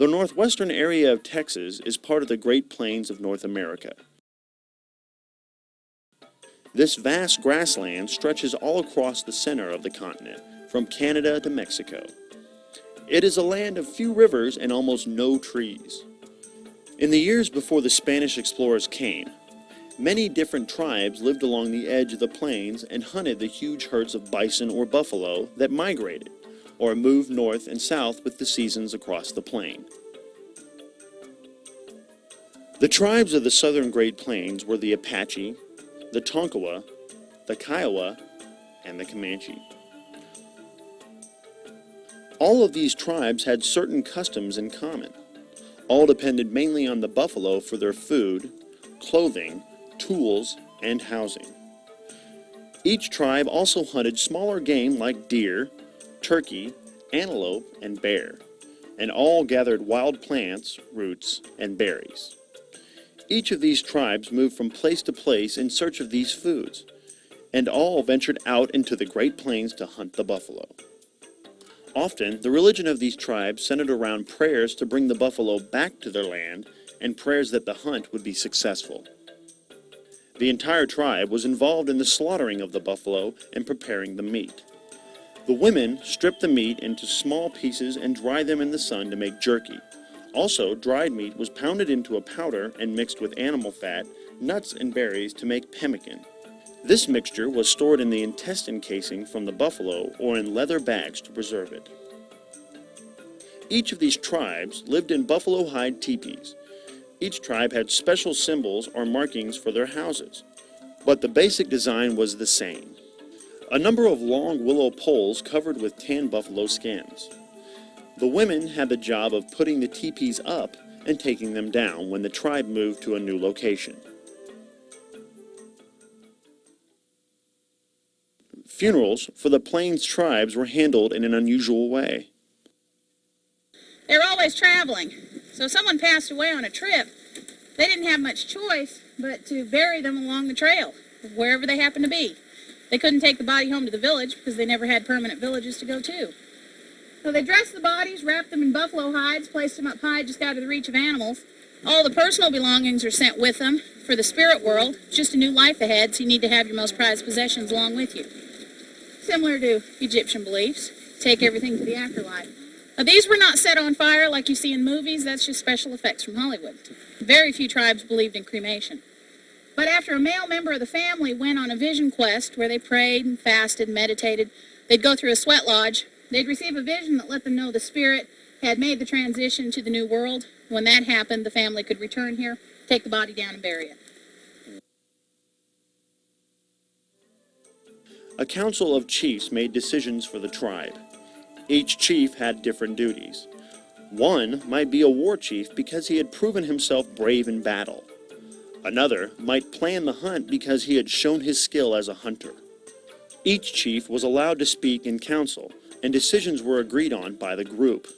The northwestern area of Texas is part of the Great Plains of North America. This vast grassland stretches all across the center of the continent, from Canada to Mexico. It is a land of few rivers and almost no trees. In the years before the Spanish explorers came, many different tribes lived along the edge of the plains and hunted the huge herds of bison or buffalo that migrated, or moved north and south with the seasons across the plain. The tribes of the southern Great Plains were the Apache, the Tonkawa, the Kiowa, and the Comanche. All of these tribes had certain customs in common. All depended mainly on the buffalo for their food, clothing, tools, and housing. Each tribe also hunted smaller game like deer, turkey, antelope, and bear, and all gathered wild plants, roots, and berries. Each of these tribes moved from place to place in search of these foods, and all ventured out into the Great Plains to hunt the buffalo. Often, the religion of these tribes centered around prayers to bring the buffalo back to their land and prayers that the hunt would be successful. The entire tribe was involved in the slaughtering of the buffalo and preparing the meat. The women stripped the meat into small pieces and dried them in the sun to make jerky. Also, dried meat was pounded into a powder and mixed with animal fat, nuts, and berries to make pemmican. This mixture was stored in the intestine casing from the buffalo or in leather bags to preserve it. Each of these tribes lived in buffalo hide teepees. Each tribe had special symbols or markings for their houses, but the basic design was the same. A number of long willow poles covered with tan buffalo skins. The women had the job of putting the teepees up and taking them down when the tribe moved to a new location. Funerals for the Plains tribes were handled in an unusual way. They were always traveling, so if someone passed away on a trip, they didn't have much choice but to bury them along the trail, wherever they happened to be. They couldn't take the body home to the village because they never had permanent villages to go to. So they dressed the bodies, wrapped them in buffalo hides, placed them up high just out of the reach of animals. All the personal belongings are sent with them. For the spirit world, it's just a new life ahead, so you need to have your most prized possessions along with you. Similar to Egyptian beliefs, take everything to the afterlife. Now, these were not set on fire like you see in movies. That's just special effects from Hollywood. Very few tribes believed in cremation. But after a male member of the family went on a vision quest where they prayed and fasted and meditated, they'd go through a sweat lodge. They'd receive a vision that let them know the spirit had made the transition to the new world. When that happened, the family could return here, take the body down, and bury it. A council of chiefs made decisions for the tribe. Each chief had different duties. One might be a war chief because he had proven himself brave in battle. Another might plan the hunt because he had shown his skill as a hunter. Each chief was allowed to speak in council, and decisions were agreed on by the group.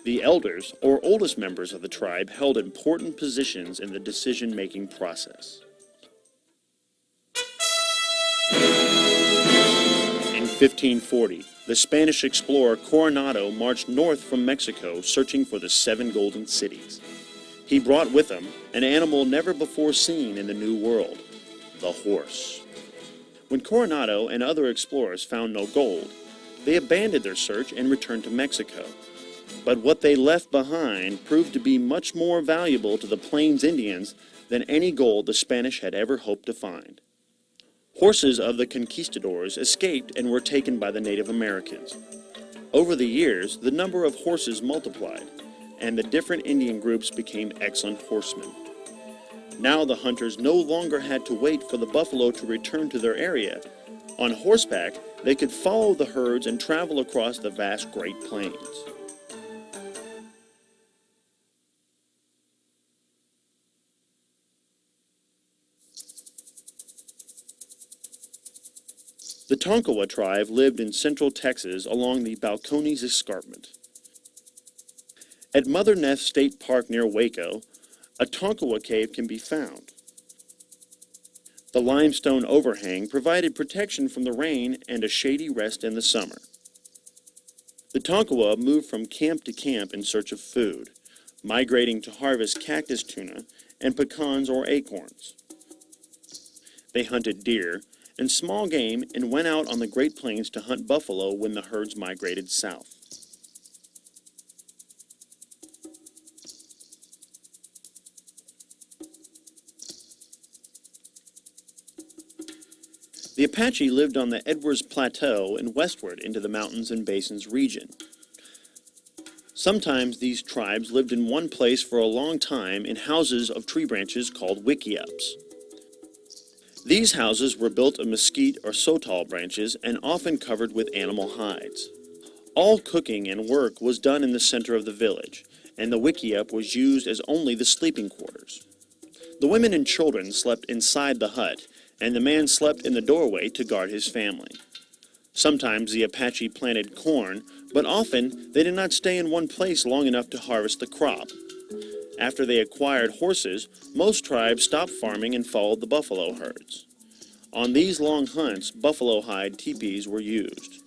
The elders, or oldest members of the tribe, held important positions in the decision-making process. In 1540, the Spanish explorer Coronado marched north from Mexico searching for the 7 golden cities. He brought with him an animal never before seen in the New World, the horse. When Coronado and other explorers found no gold, they abandoned their search and returned to Mexico. But what they left behind proved to be much more valuable to the Plains Indians than any gold the Spanish had ever hoped to find. Horses of the conquistadors escaped and were taken by the Native Americans. Over the years, the number of horses multiplied, and the different Indian groups became excellent horsemen. Now the hunters no longer had to wait for the buffalo to return to their area. On horseback, they could follow the herds and travel across the vast Great Plains. The Tonkawa tribe lived in central Texas along the Balcones Escarpment. At Mother Neff State Park near Waco, a Tonkawa cave can be found. The limestone overhang provided protection from the rain and a shady rest in the summer. The Tonkawa moved from camp to camp in search of food. migrating to harvest cactus tuna and pecans or acorns. They hunted deer and small game and went out on the Great Plains to hunt buffalo when the herds migrated south. The Apache lived on the Edwards Plateau and westward into the mountains and basins region. Sometimes these tribes lived in one place for a long time in houses of tree branches called wickiups. These houses were built of mesquite or sotol branches and often covered with animal hides. All cooking and work was done in the center of the village, and the wickiup was used as only the sleeping quarters. The women and children slept inside the hut, and the man slept in the doorway to guard his family. Sometimes the Apache planted corn, but often they did not stay in one place long enough to harvest the crop. After they acquired horses, most tribes stopped farming and followed the buffalo herds. On these long hunts, buffalo hide teepees were used.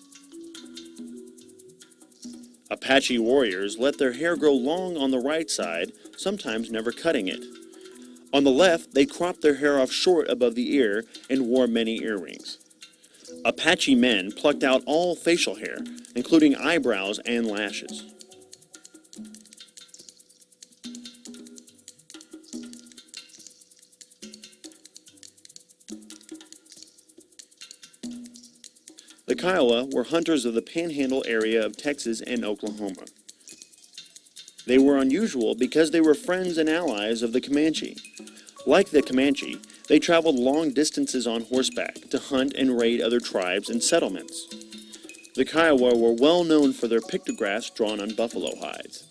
Apache warriors let their hair grow long on the right side, sometimes never cutting it. On the left, they cropped their hair off short above the ear and wore many earrings. Apache men plucked out all facial hair, including eyebrows and lashes. The Kiowa were hunters of the Panhandle area of Texas and Oklahoma. They were unusual because they were friends and allies of the Comanche. Like the Comanche, they traveled long distances on horseback to hunt and raid other tribes and settlements. The Kiowa were well known for their pictographs drawn on buffalo hides.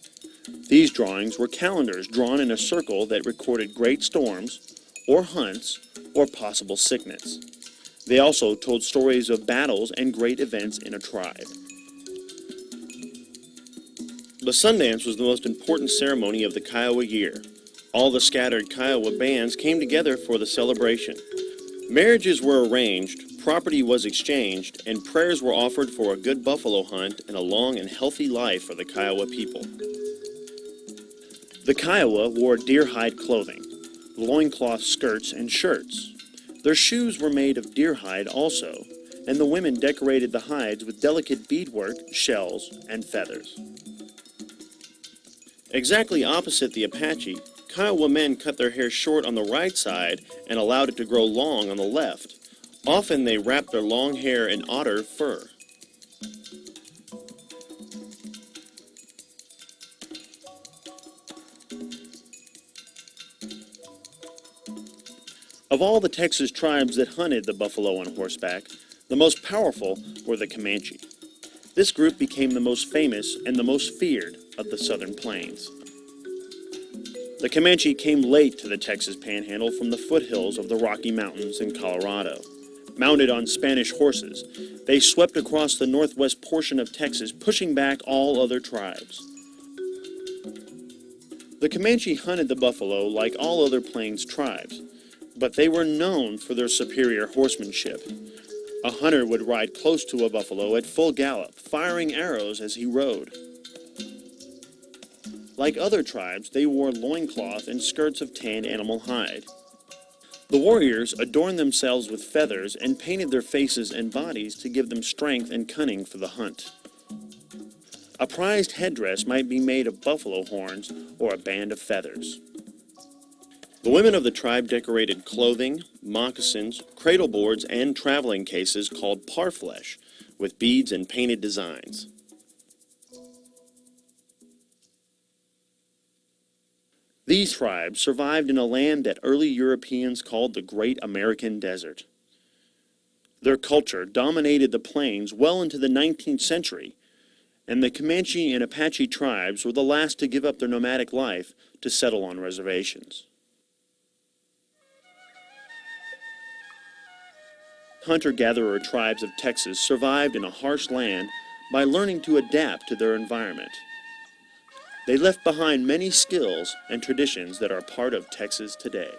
These drawings were calendars drawn in a circle that recorded great storms, or hunts, or possible sickness. They also told stories of battles and great events in a tribe. The Sundance was the most important ceremony of the Kiowa year. All the scattered Kiowa bands came together for the celebration. Marriages were arranged, property was exchanged, and prayers were offered for a good buffalo hunt and a long and healthy life for the Kiowa people. The Kiowa wore deer hide clothing, loincloth skirts and shirts. Their shoes were made of deer hide also, and the women decorated the hides with delicate beadwork, shells, and feathers. Exactly opposite the Apache, Kiowa men cut their hair short on the right side and allowed it to grow long on the left. Often they wrapped their long hair in otter fur. Of all the Texas tribes that hunted the buffalo on horseback, the most powerful were the Comanche. This group became the most famous and the most feared of the southern plains. The Comanche came late to the Texas Panhandle from the foothills of the Rocky Mountains in Colorado. Mounted on Spanish horses, they swept across the northwest portion of Texas, pushing back all other tribes. The Comanche hunted the buffalo like all other plains tribes, but they were known for their superior horsemanship. A hunter would ride close to a buffalo at full gallop, firing arrows as he rode. Like other tribes, they wore loincloth and skirts of tanned animal hide. The warriors adorned themselves with feathers and painted their faces and bodies to give them strength and cunning for the hunt. A prized headdress might be made of buffalo horns or a band of feathers. The women of the tribe decorated clothing, moccasins, cradle boards, and traveling cases called parfleche with beads and painted designs. These tribes survived in a land that early Europeans called the Great American Desert. Their culture dominated the plains well into the 19th century, and the Comanche and Apache tribes were the last to give up their nomadic life to settle on reservations. Hunter-gatherer tribes of Texas survived in a harsh land by learning to adapt to their environment. They left behind many skills and traditions that are part of Texas today.